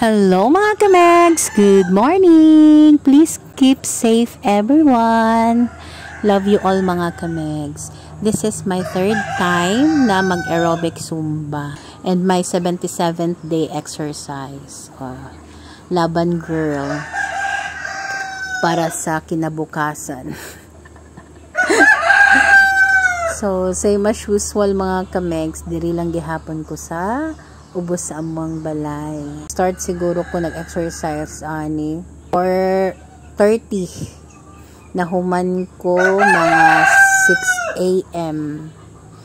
Hello mga kamegs! Good morning! Please keep safe everyone! Love you all mga kamegs. This is my third time na mag-aerobic Zumba and my 77th day exercise. Laban girl para sa kinabukasan. So, same as usual mga kamegs, diri lang gihapon ko sa ubos sa among balay. Start siguro ko nag-exercise ani or 30. Nahuman ko mga 6 AM.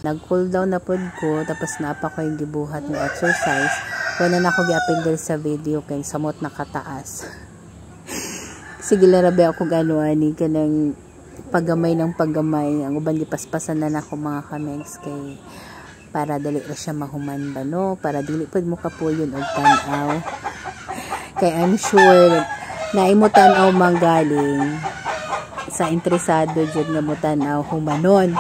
Nag-cool down na pod ko, tapos naapa ko yung gibuhat ng exercise. Wala na ako giapindel sa video kay samot nakataas. Sige larabi ako gano ani kanang paggamay ng paggamay. Ang uban gipaspasan na nako mga kamegs kay para dali ra siya mahuman ba no, para dili pud mo kapuyon og tan-aw. Kay I'm sure na imo tan-aw manggaling sa interesado jud nga mo tan-aw humanon.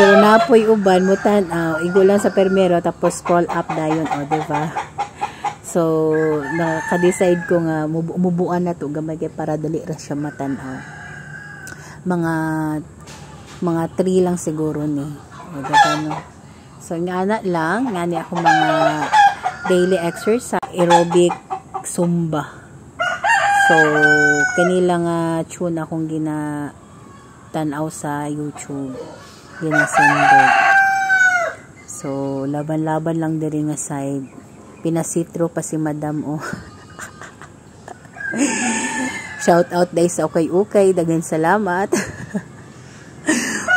Pero napoy uban mo tan-aw igo lang sa permero tapos scroll up dayon o diba. So naka-decide ko nga mubuan na to gamay kay para dali ra siya matan-aw. Mga 3 lang siguro ni. O diba no. So, nga na lang, nga niya ako mga daily exercise, aerobic Zumba. So, kanila nga tune akong ginatanaw sa YouTube. Ginasendod. So, laban-laban lang diri nga side. Pinasitro pa si Madam, oh. Shout out dahil sa ukay-ukay. Dagan salamat.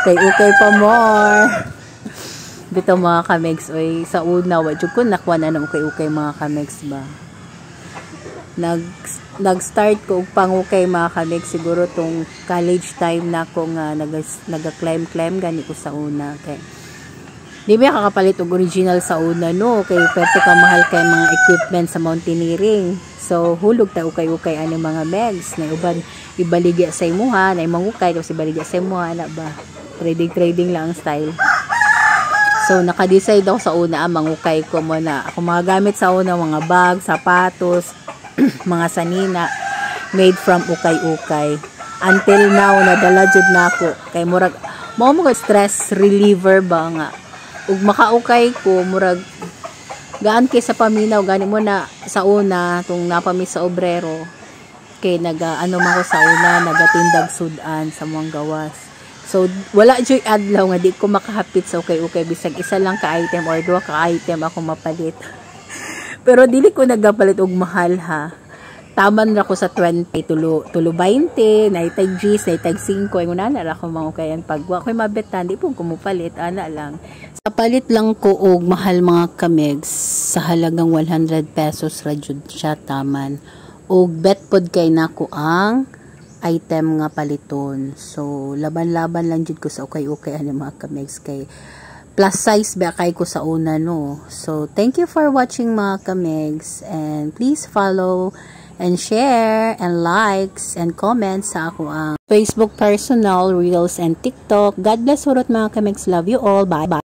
Ukay-ukay pa more. Dito mga kamegs, oy, sa una, wadyo ko nakuha na ng ukay-ukay mga kamegs ba. Nag-start ko pangukay mga kamegs, siguro tong college time na ko nga nag-climb gani ko sa una. Kay, di ba kakapalit og original sa una no, kay pwede ka mahal kay mga equipment sa mountaineering. So, hulog ta ukay-ukay ani mga megs, na uban ibaligya sa imuha, na imong ukay, tapos ibaligya sa imuha, na ba. Trading lang ang style. So, naka-decide ako sa una, mangukay ko muna. Ako mga gamit sa una, mga bag, sapatos, mga sanina, made from ukay-ukay. Until now, nadala jud na ako. Kay murag, mo stress reliever ba nga. Ug makaukay ko, murag, gaan kay sa paminaw, gani mo na sa una, itong napami sa obrero. Kay ano man ko sa una, nagatindag sudan sa mga gawas. So, wala joy adlaw nga di ko makahapit sa ukay-ukay bisag isa lang ka item or duha ka item ako mapalit. Pero dili ko nagapalit og mahal ha. Taman ra ko sa 20 tulo 20, naitag G's, naitag 5, ay una na ra ko mangukayan pagwa ko'y mabetan di po ko mopalit ana lang. Sa palit lang ko og mahal mga kamegs sa halagang 100 pesos ra jud siya taman. Og bet pod kay nako ang item nga paliton. So, laban-laban lang jud ko sa ukay-ukay ani mga kamegs kay plus size ba kay ko sa una no. So, thank you for watching mga kamegs and please follow and share and likes and comments sa ako ang Facebook personal, Reels and TikTok. God bless urot mga kamegs. Love you all. Bye.